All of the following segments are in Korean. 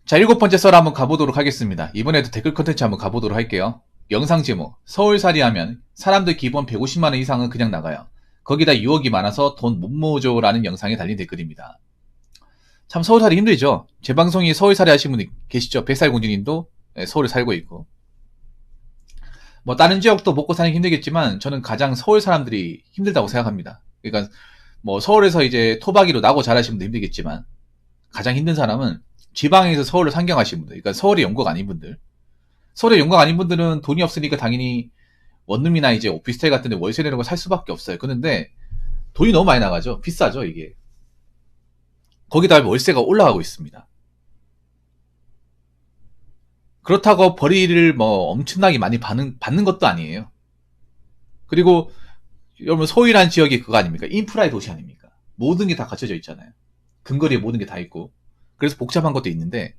자, 7번째 썰 한번 가보도록 하겠습니다. 이번에도 댓글 컨텐츠 한번 가보도록 할게요. 영상 제목, 서울살이 하면 사람들 기본 150만원 이상은 그냥 나가요. 거기다 유혹이 많아서 돈 못 모으죠 라는 영상에 달린 댓글입니다. 참 서울살이 힘들죠. 제 방송이 서울살이 하신 분이 계시죠. 뱃살공주님도 서울에 살고 있고, 뭐 다른 지역도 먹고 사는 게 힘들겠지만 저는 가장 서울 사람들이 힘들다고 생각합니다. 그러니까 뭐 서울에서 이제 토박이로 나고 자라신 분도 힘들겠지만 가장 힘든 사람은 지방에서 서울을 상경하신 분들, 그러니까 서울의 영국 아닌 분들. 서울의 영국 아닌 분들은 돈이 없으니까 당연히 원룸이나 이제 오피스텔 같은 데 월세 내는 거 살 수밖에 없어요. 그런데 돈이 너무 많이 나가죠. 비싸죠, 이게. 거기다 월세가 올라가고 있습니다. 그렇다고 벌이를 뭐 엄청나게 많이 받는 것도 아니에요. 그리고 여러분 서울이라는 지역이 그거 아닙니까? 인프라의 도시 아닙니까? 모든 게 다 갖춰져 있잖아요. 근거리에 모든 게 다 있고. 그래서 복잡한 것도 있는데,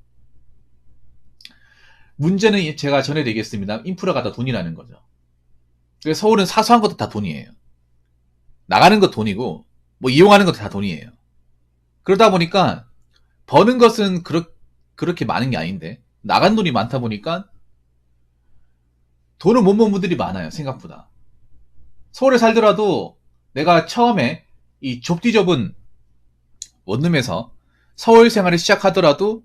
문제는 제가 전에 얘기했습니다. 인프라가 다 돈이라는 거죠. 그래서 서울은 사소한 것도 다 돈이에요. 나가는 것 돈이고 뭐 이용하는 것도 다 돈이에요. 그러다 보니까 버는 것은 그렇게 많은 게 아닌데 나간 돈이 많다 보니까 돈을 못 모은 분들이 많아요. 생각보다. 서울에 살더라도 내가 처음에 이 좁디 좁은 원룸에서 서울 생활을 시작하더라도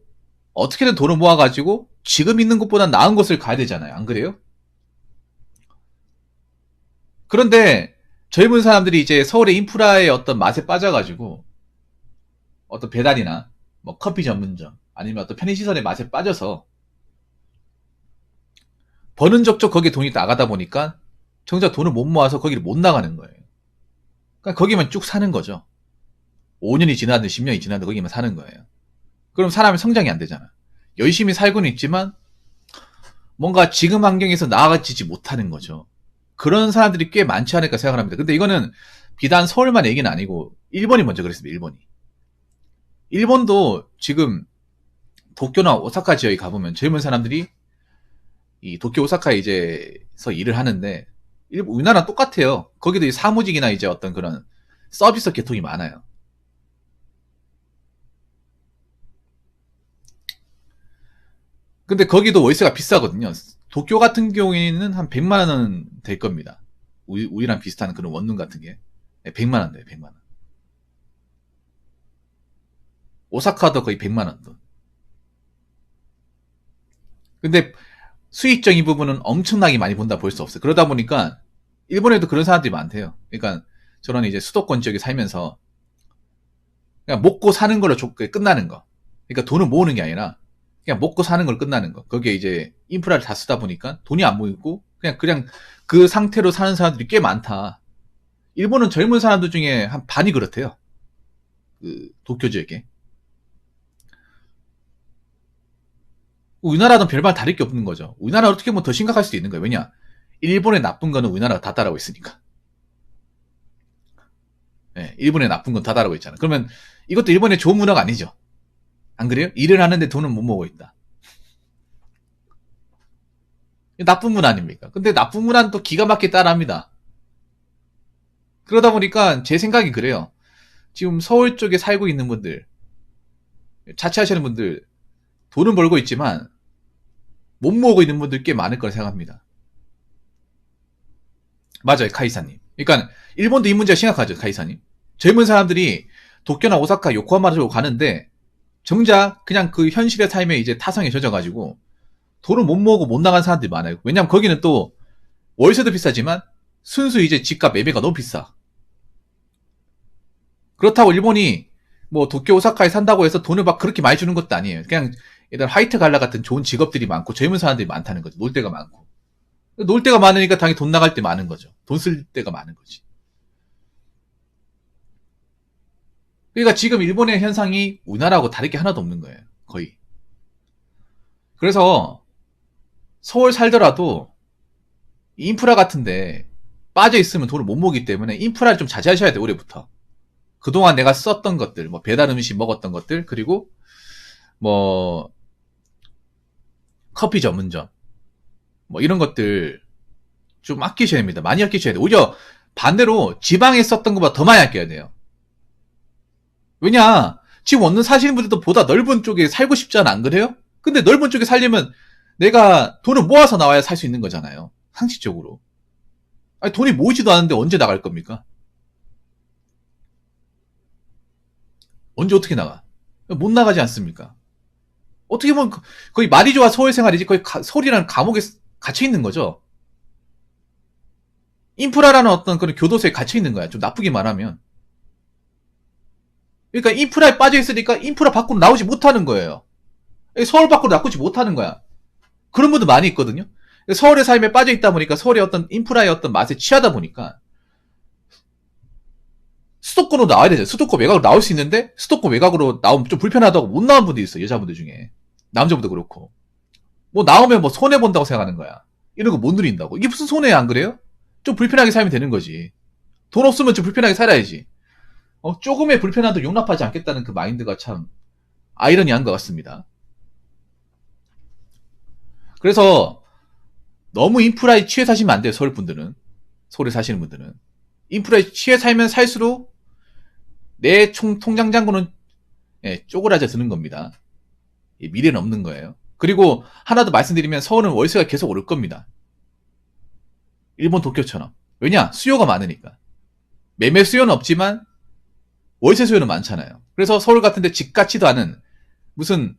어떻게든 돈을 모아가지고 지금 있는 곳보다 나은 곳을 가야 되잖아요. 안 그래요? 그런데 젊은 사람들이 이제 서울의 인프라의 어떤 맛에 빠져가지고 어떤 배달이나 뭐 커피 전문점 아니면 어떤 편의시설의 맛에 빠져서 버는 족족 거기에 돈이 나가다 보니까 정작 돈을 못 모아서 거기를 못 나가는 거예요. 그러니까 거기만 쭉 사는 거죠. 5년이 지나든 10년이 지나든 거기만 사는 거예요. 그럼 사람이 성장이 안 되잖아. 열심히 살고는 있지만 뭔가 지금 환경에서 나아지지 못하는 거죠. 그런 사람들이 꽤 많지 않을까 생각합니다. 근데 이거는 비단 서울만 얘기는 아니고 일본이 먼저 그랬습니다. 일본도 지금 도쿄나 오사카 지역에 가보면 젊은 사람들이 이 도쿄 오사카에 이제서 일을 하는데 우리나라랑 똑같아요. 거기도 사무직이나 이제 어떤 그런 서비스 계통이 많아요. 근데 거기도 월세가 비싸거든요. 도쿄 같은 경우에는 한 100만 원은 될 겁니다. 우리랑 비슷한 그런 원룸 같은 게 100만 원 돼요. 100만 원. 오사카도 거의 100만 원 돈. 근데 수익적인 부분은 엄청나게 많이 본다 볼 수 없어요. 그러다 보니까 일본에도 그런 사람들이 많대요. 그러니까 저런 이제 수도권 지역에 살면서 그냥 먹고 사는 걸로 끝나는 거. 그러니까 돈을 모으는 게 아니라 그냥 먹고 사는 걸 끝나는 거. 거기에 이제 인프라를 다 쓰다 보니까 돈이 안 모이고 그냥 그 상태로 사는 사람들이 꽤 많다. 일본은 젊은 사람들 중에 한 반이 그렇대요. 그 도쿄 지역에. 우리나라는 별반 다를 게 없는 거죠. 우리나라 어떻게 보면 더 심각할 수도 있는 거예요. 왜냐? 일본의 나쁜 거는 우리나라가 다 따라오고 있으니까. 네, 일본의 나쁜 건 다 따라오고 있잖아. 그러면 이것도 일본의 좋은 문화가 아니죠. 안 그래요? 일을 하는데 돈은 못 모으고 있다. 나쁜 문화 아닙니까? 근데 나쁜 문화는 또 기가 막히게 따라합니다. 그러다 보니까 제 생각이 그래요. 지금 서울 쪽에 살고 있는 분들, 자취하시는 분들, 돈은 벌고 있지만 못 모으고 있는 분들 꽤 많을 거라 생각합니다. 맞아요, 카이사님. 그러니까 일본도 이 문제가 심각하죠, 카이사님. 젊은 사람들이 도쿄나 오사카, 요코하마로 가는데 정작 그냥 그 현실의 삶에 이제 타성에 젖어가지고 돈을 못 모으고 못 나간 사람들이 많아요. 왜냐면 거기는 또 월세도 비싸지만 순수 이제 집값 매매가 너무 비싸. 그렇다고 일본이 뭐 도쿄 오사카에 산다고 해서 돈을 막 그렇게 많이 주는 것도 아니에요. 그냥 일단 화이트 갈라 같은 좋은 직업들이 많고 젊은 사람들이 많다는 거죠. 놀 데가 많고. 놀 데가 많으니까 당연히 돈 나갈 때 많은 거죠. 돈 쓸 데가 많은 거지. 그러니까 지금 일본의 현상이 우리나라하고 다를 게 하나도 없는 거예요. 거의. 그래서 서울 살더라도 인프라 같은데 빠져 있으면 돈을 못 모으기 때문에 인프라를 좀 자제하셔야 돼요. 올해부터. 그동안 내가 썼던 것들, 뭐 배달 음식 먹었던 것들, 그리고 뭐 커피 전문점, 뭐 이런 것들 좀 아끼셔야 됩니다. 많이 아끼셔야 돼요. 오히려 반대로 지방에 썼던 것보다 더 많이 아껴야 돼요. 왜냐, 지금 원룸 사시는 분들도 보다 넓은 쪽에 살고 싶지 않아, 안 그래요? 근데 넓은 쪽에 살려면 내가 돈을 모아서 나와야 살 수 있는 거잖아요. 상식적으로. 아니, 돈이 모이지도 않은데 언제 나갈 겁니까? 언제 어떻게 나가? 못 나가지 않습니까? 어떻게 보면 거의 말이 좋아 서울 생활이지 거의 서울이라는 감옥에 갇혀 있는 거죠. 인프라라는 어떤 그런 교도소에 갇혀 있는 거야. 좀 나쁘게 말하면. 그러니까 인프라에 빠져 있으니까 인프라 밖으로 나오지 못하는 거예요. 서울 밖으로 나오지 못하는 거야. 그런 분도 많이 있거든요. 서울의 삶에 빠져 있다 보니까 서울의 어떤 인프라의 어떤 맛에 취하다 보니까 수도권으로 나와야 되죠. 수도권 외곽으로 나올 수 있는데 수도권 외곽으로 나오면 좀 불편하다고 못 나온 분도 있어요. 여자분들 중에. 남자분도 그렇고. 뭐 나오면 뭐 손해본다고 생각하는 거야. 이런 거 못 누린다고. 이게 무슨 손해야, 안 그래요? 좀 불편하게 살면 되는 거지. 돈 없으면 좀 불편하게 살아야지. 조금의 불편함도 용납하지 않겠다는 그 마인드가 참 아이러니한 것 같습니다. 그래서 너무 인프라에 취해 사시면 안 돼요. 서울 분들은. 서울에 사시는 분들은. 인프라에 취해 살면 살수록 내 통장 잔고는 쪼그라져 드는 겁니다. 미래는 없는 거예요. 그리고 하나 더 말씀드리면 서울은 월세가 계속 오를 겁니다. 일본 도쿄처럼. 왜냐? 수요가 많으니까. 매매 수요는 없지만 월세 수요는 많잖아요. 그래서 서울 같은데 집 같지도 않은 무슨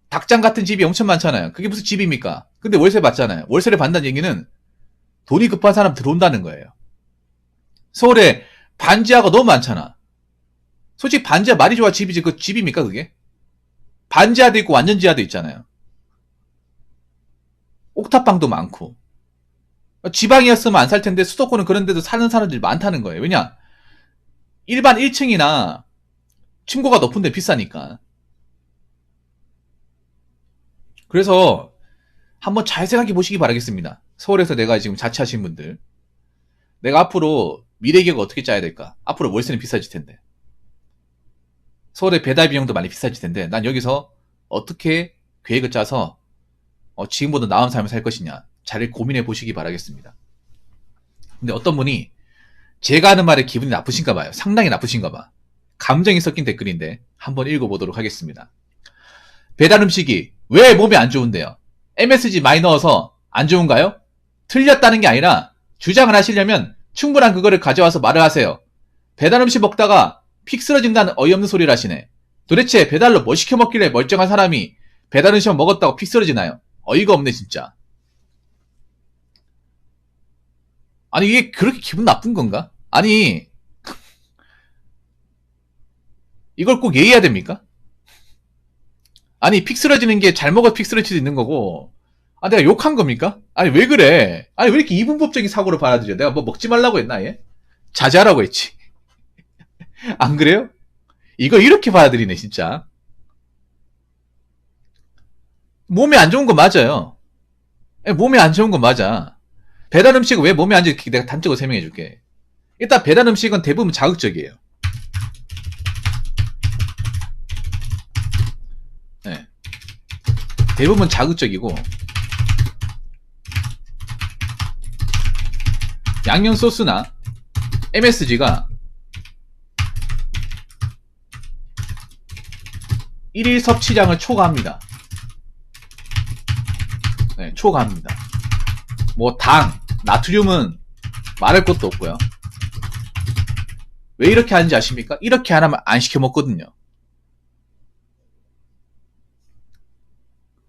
닭장 같은 집이 엄청 많잖아요. 그게 무슨 집입니까? 근데 월세 받잖아요. 월세를 받는다는 얘기는 돈이 급한 사람 들어온다는 거예요. 서울에 반지하가 너무 많잖아. 솔직히 반지하 말이 좋아 집이지 그 집입니까 그게? 반지하도 있고 완전 지하도 있잖아요. 옥탑방도 많고. 지방이었으면 안 살 텐데 수도권은 그런 데도 사는 사람들이 많다는 거예요. 왜냐? 일반 1층이나 층고가 높은 데 비싸니까. 그래서 한번 잘 생각해 보시기 바라겠습니다. 서울에서 내가 지금 자취하신 분들. 내가 앞으로 미래 계획을 어떻게 짜야 될까? 앞으로 월세는 비싸질 텐데. 서울의 배달 비용도 많이 비싸질 텐데 난 여기서 어떻게 계획을 짜서 지금보다 나은 삶을 살 것이냐 잘 고민해 보시기 바라겠습니다. 근데 어떤 분이 제가 하는 말에 기분이 나쁘신가 봐요. 상당히 나쁘신가 봐. 감정이 섞인 댓글인데 한번 읽어보도록 하겠습니다. 배달 음식이 왜 몸에 안 좋은데요? MSG 많이 넣어서 안 좋은가요? 틀렸다는 게 아니라 주장을 하시려면 충분한 그거를 가져와서 말을 하세요. 배달 음식 먹다가 픽 쓰러진다는 어이없는 소리를 하시네. 도대체 배달로 뭐 시켜 먹길래 멀쩡한 사람이 배달 음식 먹었다고 픽 쓰러지나요? 어이가 없네 진짜. 아니 이게 그렇게 기분 나쁜 건가? 아니 이걸 꼭 얘기해야 됩니까? 아니 픽 쓰러지는 게 잘 먹어서 픽 쓰러질 수도 있는 거고 내가 욕한 겁니까? 아니 왜 그래? 아니 왜 이렇게 이분법적인 사고를 받아들여? 내가 뭐 먹지 말라고 했나 얘? 자제하라고 했지. 안 그래요? 이거 이렇게 받아들이네 진짜. 몸에 안 좋은 거 맞아요. 몸에 안 좋은 거 맞아. 배달 음식은 왜 몸에 안 좋은지 내가 단적으로 설명해 줄게. 일단 배달 음식은 대부분 자극적이에요. 네. 대부분 자극적이고 양념 소스나 MSG가 1일 섭취량을 초과합니다. 네, 초과합니다. 뭐 당, 나트륨은 말할 것도 없고요. 왜 이렇게 하는지 아십니까? 이렇게 안 하면 안 시켜 먹거든요.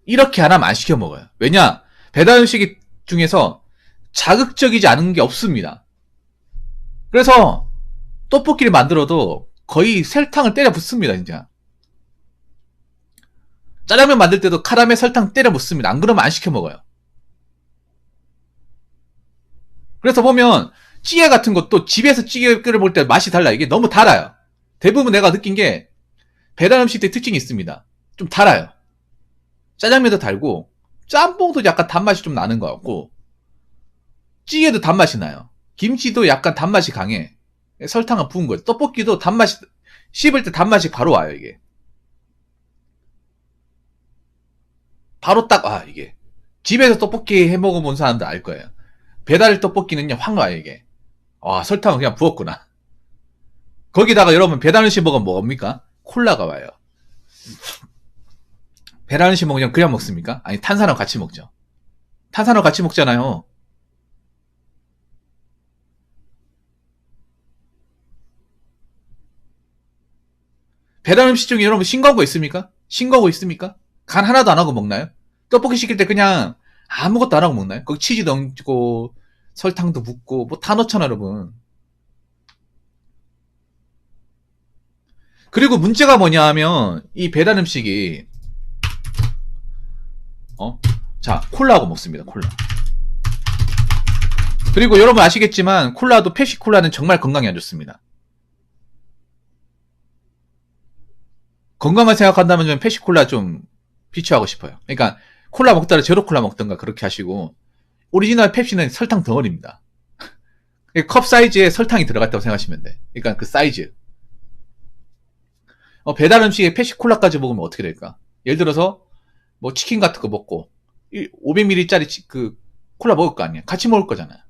이렇게 안 하면 안 시켜 먹어요. 왜냐? 배달 음식 중에서 자극적이지 않은 게 없습니다. 그래서 떡볶이를 만들어도 거의 설탕을 때려 붓습니다, 진짜. 짜장면 만들 때도 카라멜 설탕 때려 붓습니다. 안 그러면 안 시켜 먹어요. 그래서 보면 찌개 같은 것도 집에서 찌개 끓여 먹을 때 맛이 달라. 이게 너무 달아요. 대부분 내가 느낀 게 배달 음식들의 특징이 있습니다. 좀 달아요. 짜장면도 달고 짬뽕도 약간 단맛이 좀 나는 것 같고 찌개도 단맛이 나요. 김치도 약간 단맛이 강해. 설탕을 부은 거예요. 떡볶이도 단맛이 씹을 때 단맛이 바로 와요. 이게 바로 딱 와. 이게 집에서 떡볶이 해 먹어본 사람들 알 거예요. 배달 떡볶이는요 확 와요. 이게 설탕을 그냥 부었구나. 거기다가 여러분 배달 음식 먹으면 뭡니까? 콜라가 와요. 배달 음식 먹으면 그냥 먹습니까? 아니, 탄산하고 같이 먹죠. 탄산하고 같이 먹잖아요. 배달 음식 중에 여러분 싱거운 거 있습니까? 싱거운 거 있습니까? 간 하나도 안 하고 먹나요? 떡볶이 시킬 때 그냥 아무것도 안 하고 먹나요? 거기 치즈 넣고 설탕도 붓고 뭐 다 넣잖아 여러분. 그리고 문제가 뭐냐 하면 이 배달 음식이 자, 콜라하고 먹습니다. 콜라. 그리고 여러분 아시겠지만 콜라도 펩시콜라는 정말 건강에 안 좋습니다. 건강을 생각한다면 저는 펩시콜라 좀 비추하고 싶어요. 그러니까 콜라 먹다가 제로 콜라 먹던가 그렇게 하시고 오리지널 펩시는 설탕 덩어리입니다. 컵 사이즈에 설탕이 들어갔다고 생각하시면 돼. 그러니까 그 사이즈. 배달 음식에 펩시콜라까지 먹으면 어떻게 될까? 예를 들어서 뭐 치킨 같은 거 먹고 500ml짜리 그 콜라 먹을 거 아니야. 같이 먹을 거잖아요.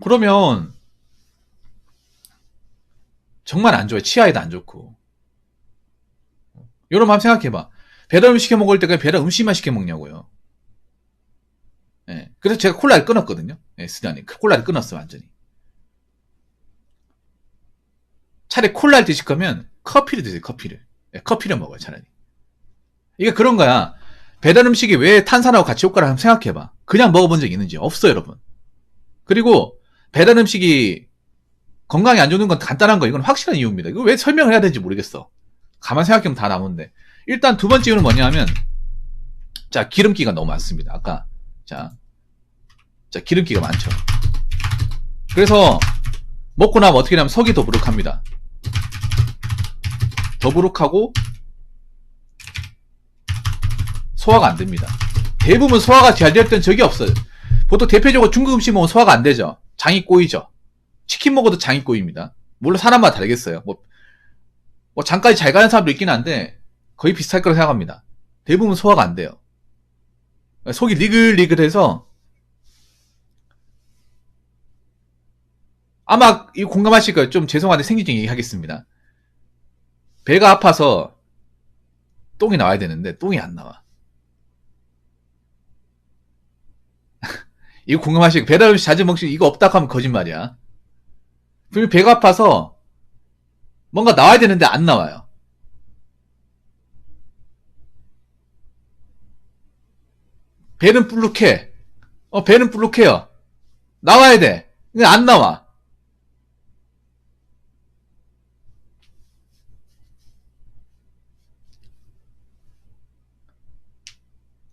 그러면 정말 안 좋아요. 치아에도 안 좋고. 여러분 한번 생각해봐. 배달 음식 시켜 먹을 때 그냥 배달 음식만 시켜 먹냐고요. 예. 그래서 제가 콜라를 끊었거든요. 예, 스단이. 콜라를 끊었어, 완전히. 차라리 콜라를 드실 거면 커피를 드세요, 커피를. 예, 커피를 먹어요, 차라리. 이게 그런 거야. 배달 음식이 왜 탄산하고 같이 효과를 한번 생각해봐. 그냥 먹어본 적 있는지 없어요, 여러분. 그리고 배달 음식이 건강에 안 좋은 건 간단한 거. 이건 확실한 이유입니다. 이거 왜 설명을 해야 되는지 모르겠어. 가만 생각해보면 다 나오는데. 일단 두 번째 이유는 뭐냐 하면, 자, 기름기가 너무 많습니다. 아까. 자, 기름기가 많죠. 그래서, 먹고 나면 어떻게 되냐면 속이 더부룩합니다. 더부룩하고, 소화가 안 됩니다. 대부분 소화가 잘 됐던 적이 없어요. 보통 대표적으로 중국 음식 먹으면 소화가 안 되죠. 장이 꼬이죠. 치킨 먹어도 장이 꼬입니다. 물론 사람마다 다르겠어요. 뭐 장까지 잘 가는 사람도 있긴 한데 거의 비슷할 거라고 생각합니다. 대부분 소화가 안 돼요. 속이 니글니글해서 아마 이 공감하실 거예요. 좀 죄송한데 생리적 얘기하겠습니다. 배가 아파서 똥이 나와야 되는데 똥이 안 나와. 이거 공감하시고 배달 음식 자주 먹시 이거 없다고 하면 거짓말이야. 그리고 배가 아파서 뭔가 나와야 되는데 안 나와요. 배는 불룩해. 배는 불룩해요. 나와야 돼. 근데 안 나와.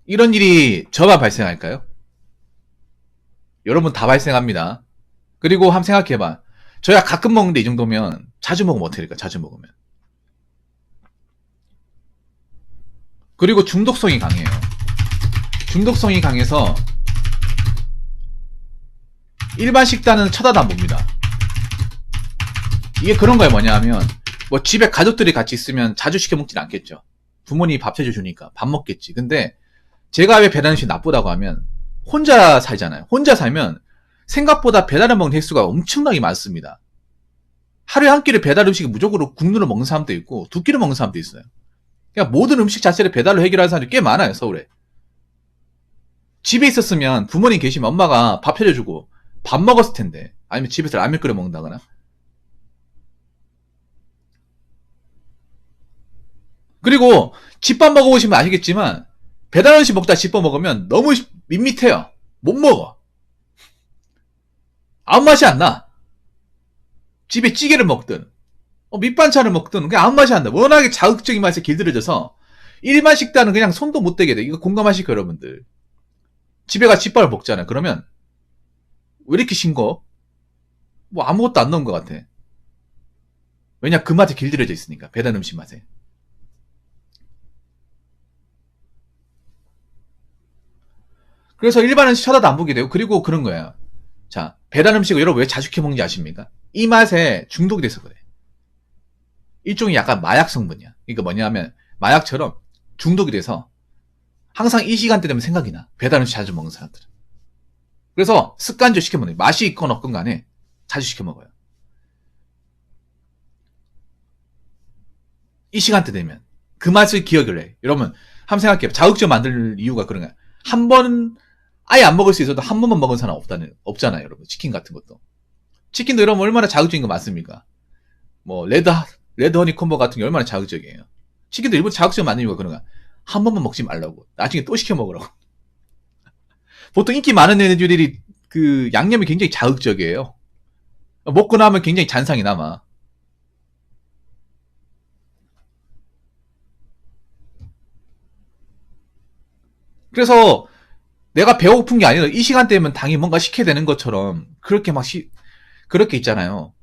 이런 일이 저만 발생할까요? 여러분 다 발생합니다. 그리고 한번 생각해봐. 저야 가끔 먹는데 이 정도면 자주 먹으면 어떻게 될까? 자주 먹으면. 그리고 중독성이 강해요. 중독성이 강해서 일반 식단은 쳐다도 안 봅니다. 이게 그런 거예요. 뭐냐 하면 뭐 집에 가족들이 같이 있으면 자주 시켜 먹진 않겠죠. 부모님이 밥 해주니까 밥 먹겠지. 근데 제가 왜 배달 음식이 나쁘다고 하면 혼자 살잖아요. 혼자 살면 생각보다 배달을 먹는 횟수가 엄청나게 많습니다. 하루에 한 끼를 배달 음식 무조건 국물을 먹는 사람도 있고 두 끼를 먹는 사람도 있어요. 그러니까 모든 음식 자체를 배달로 해결하는 사람들이 꽤 많아요. 서울에. 집에 있었으면 부모님 계시면 엄마가 밥 해줘주고 밥 먹었을 텐데, 아니면 집에서 라면 끓여 먹는다거나. 그리고 집밥 먹어보시면 아시겠지만 배달 음식 먹다 집밥 먹으면 너무 밋밋해요. 못 먹어. 아무 맛이 안 나. 집에 찌개를 먹든 밑반찬을 먹든 그냥 아무 맛이 안 나. 워낙에 자극적인 맛에 길들여져서 일반 식단은 그냥 손도 못 대게 돼. 이거 공감하실 거예요, 여러분들. 집에 가 집밥을 먹잖아요. 그러면 왜 이렇게 싱거워? 뭐 아무것도 안 넣은 것 같아. 왜냐, 그 맛에 길들여져 있으니까. 배달 음식 맛에. 그래서 일반 음식 쳐다도 안 보게 되고, 그리고 그런 거예요. 자, 배달 음식을 여러분 왜 자주 시켜 먹는지 아십니까? 이 맛에 중독이 돼서 그래. 일종의 약간 마약 성분이야. 그러니까 뭐냐면 마약처럼 중독이 돼서 항상 이 시간대 되면 생각이 나. 배달 음식 자주 먹는 사람들은. 그래서 습관적으로 시켜 먹는 거야. 맛이 있건 없건 간에 자주 시켜 먹어요. 이 시간대 되면 그 맛을 기억을 해. 여러분 한번 생각해요. 자극적 만들 이유가 그런 거야. 한 번 아예 안 먹을 수 있어도 한 번만 먹은 사람 없잖아요, 여러분. 치킨 같은 것도. 치킨도 여러분 얼마나 자극적인 거 많습니까? 뭐 레드 허니 콤보 같은 게 얼마나 자극적이에요. 치킨도 일본 자극적 만든 이유가 그런 거야. 한 번만 먹지 말라고. 나중에 또 시켜 먹으라고. 보통 인기 많은 메뉴들이 그 양념이 굉장히 자극적이에요. 먹고 나면 굉장히 잔상이 남아. 그래서 내가 배고픈 게 아니라 이 시간대면 당연히 뭔가 시켜야 되는 것처럼 그렇게 그렇게 있잖아요.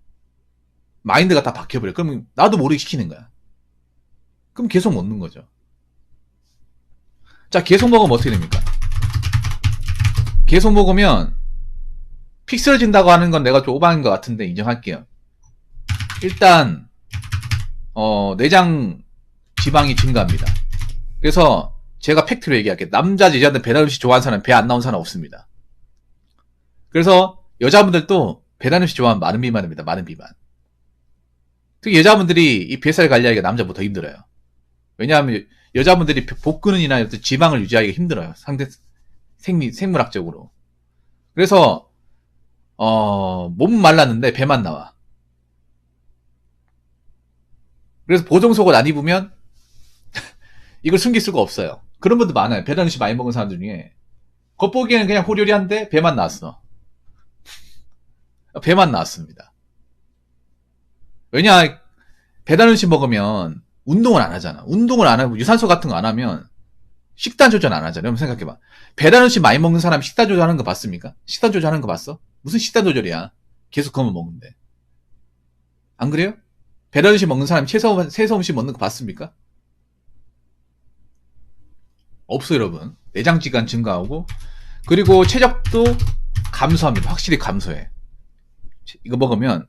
마인드가 다 바뀌어버려. 그럼 나도 모르게 시키는 거야. 그럼 계속 먹는 거죠. 자, 계속 먹으면 어떻게 됩니까? 계속 먹으면 픽 쓰러진다고 하는 건 내가 좀 오버한 것 같은데 인정할게요. 일단 내장 지방이 증가합니다. 그래서 제가 팩트로 얘기할게요. 남자, 여자들 배달 음식 좋아하는 사람 배 안 나온 사람 없습니다. 그래서 여자분들도 배달 음식 좋아하면 마른 비만입니다. 마른 비만. 특히 여자분들이 이 뱃살 관리하기가 남자보다 더 힘들어요. 왜냐하면 여자분들이 복근이나 지방을 유지하기가 힘들어요. 생물학적으로. 그래서 몸은 말랐는데 배만 나와. 그래서 보정속옷 안 입으면 이걸 숨길 수가 없어요. 그런 분들 많아요. 배달 음식 많이 먹은 사람들 중에 겉보기에는 그냥 호리호리한데 배만 나왔어. 배만 나왔습니다. 왜냐, 배달 음식 먹으면 운동을 안 하잖아. 운동을 안 하고 유산소 같은 거 안 하면 식단 조절 안 하잖아. 여러분 생각해봐. 배달 음식 많이 먹는 사람 식단 조절하는 거 봤습니까? 식단 조절하는 거 봤어? 무슨 식단 조절이야? 계속 그것만 먹는데. 안 그래요? 배달 음식 먹는 사람 채소 음식 먹는 거 봤습니까? 없어요, 여러분. 내장지간 증가하고, 그리고 체력도 감소합니다. 확실히 감소해. 이거 먹으면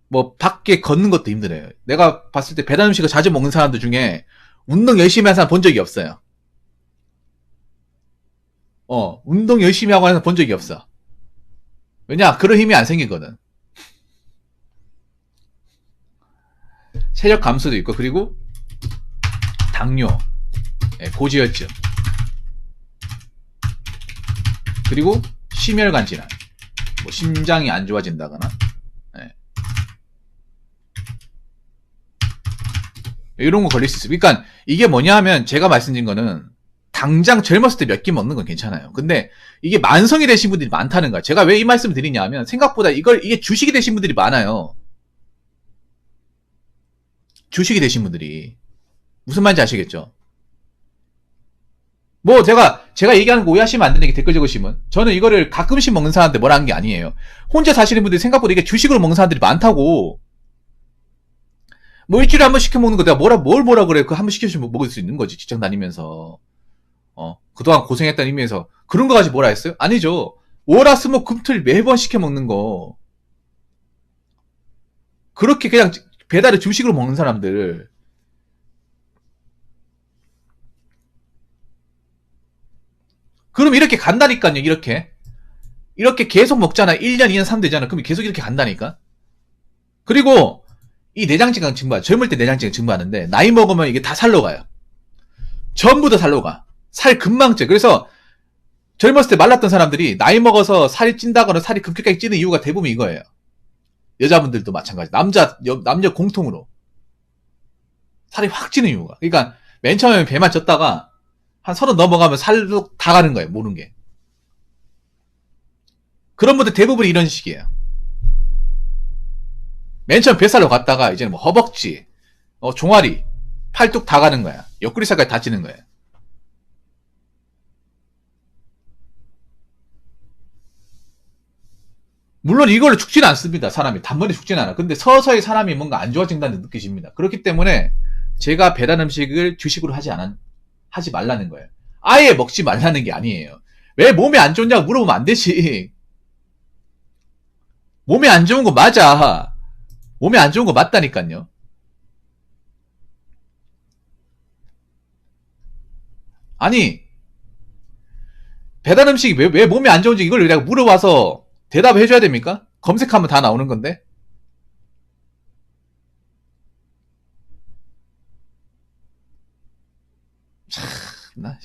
뭐 밖에 걷는 것도 힘들어요. 내가 봤을 때 배달 음식을 자주 먹는 사람들 중에 운동 열심히 하는 사람 본 적이 없어요. 운동 열심히 하고 하는 사람 본 적이 없어. 왜냐? 그런 힘이 안 생기거든. 체력 감소도 있고, 그리고 당뇨, 고지혈증, 그리고 심혈관 질환, 뭐 심장이 안 좋아진다거나, 이런 거 걸릴 수 있어요. 그러니까 이게 뭐냐 하면 제가 말씀드린 거는 당장 젊었을 때 몇 끼 먹는 건 괜찮아요. 근데 이게 만성이 되신 분들이 많다는 거야. 제가 왜 이 말씀을 드리냐 하면 생각보다 이게 주식이 되신 분들이 많아요. 주식이 되신 분들이. 무슨 말인지 아시겠죠? 뭐 제가 얘기하는 거 오해하시면 안 되는 게 댓글 적으시면, 저는 이거를 가끔씩 먹는 사람한테 뭐라 하는 게 아니에요. 혼자 사시는 분들이 생각보다 이게 주식으로 먹는 사람들이 많다고. 뭐 일주일에 한 번 시켜 먹는 거 내가 뭘 뭐라 그래. 그 한 번 시켜주면 먹을 수 있는 거지. 직장 다니면서. 그동안 고생했다는 의미에서 그런 거 가지고 뭐라 했어요? 아니죠. 월화수목금토일 매번 시켜 먹는 거. 그렇게 그냥 배달을 주식으로 먹는 사람들. 그럼 이렇게 간다니까요. 이렇게 계속 먹잖아. 1년, 2년, 3년 되잖아. 그럼 계속 이렇게 간다니까. 그리고 이 내장지방 증가, 젊을 때 내장지방 증가하는데 나이 먹으면 이게 다 살로 가요. 전부 다 살로 가. 살 금방 쪄. 그래서 젊었을 때 말랐던 사람들이 나이 먹어서 살이 찐다거나 살이 급격하게 찌는 이유가 대부분 이거예요. 여자분들도 마찬가지. 남자 공통으로 살이 확 찌는 이유가. 그러니까 맨 처음에 배만 쪘다가 한 30 넘어가면 살로 다 가는 거예요. 모르는 게. 그런 분들 대부분 이런 식이에요. 맨 처음 뱃살로 갔다가 이제는 뭐 허벅지, 종아리, 팔뚝 다 가는 거야. 옆구리살까지 다 찌는 거예요. 물론 이걸로 죽지는 않습니다. 사람이 단번에 죽지는 않아. 근데 서서히 사람이 뭔가 안 좋아진다는 게 느껴집니다. 그렇기 때문에 제가 배달 음식을 주식으로 하지 말라는 거예요. 아예 먹지 말라는 게 아니에요. 왜 몸에 안 좋냐고 물어보면 안 되지. 몸에 안 좋은 거 맞아. 몸에 안 좋은 거 맞다니까요. 아니, 배달 음식이 왜 몸에 안 좋은지 이걸 내가 물어봐서 대답을 해줘야 됩니까? 검색하면 다 나오는 건데. 참나.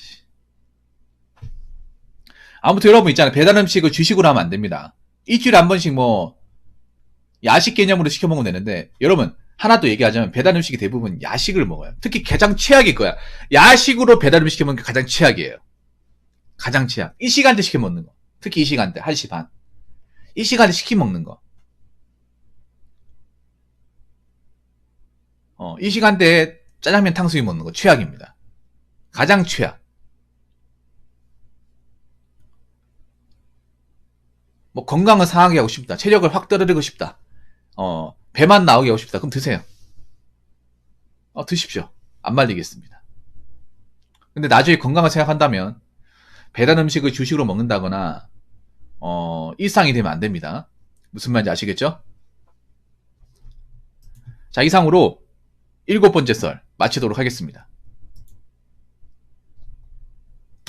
아무튼 여러분 있잖아요. 배달 음식을 주식으로 하면 안 됩니다. 일주일에 한 번씩 뭐 야식 개념으로 시켜 먹으면 되는데, 여러분 하나 더 얘기하자면 배달 음식이 대부분 야식을 먹어요. 특히 가장 최악일 거야. 야식으로 배달 음식 시켜 먹는 게 가장 최악이에요. 가장 최악. 이 시간대 시켜 먹는 거. 특히 이 시간대 1시 반. 이 시간대 시켜 먹는 거. 이 시간대에 짜장면 탕수육 먹는 거 최악입니다. 가장 최악. 뭐 건강을 상하게 하고 싶다. 체력을 확 떨어뜨리고 싶다. 배만 나오게 하고 싶다. 그럼 드세요. 드십시오. 안 말리겠습니다. 근데 나중에 건강을 생각한다면 배달 음식을 주식으로 먹는다거나 일상이 되면 안 됩니다. 무슨 말인지 아시겠죠? 자, 이상으로 7번째 썰 마치도록 하겠습니다.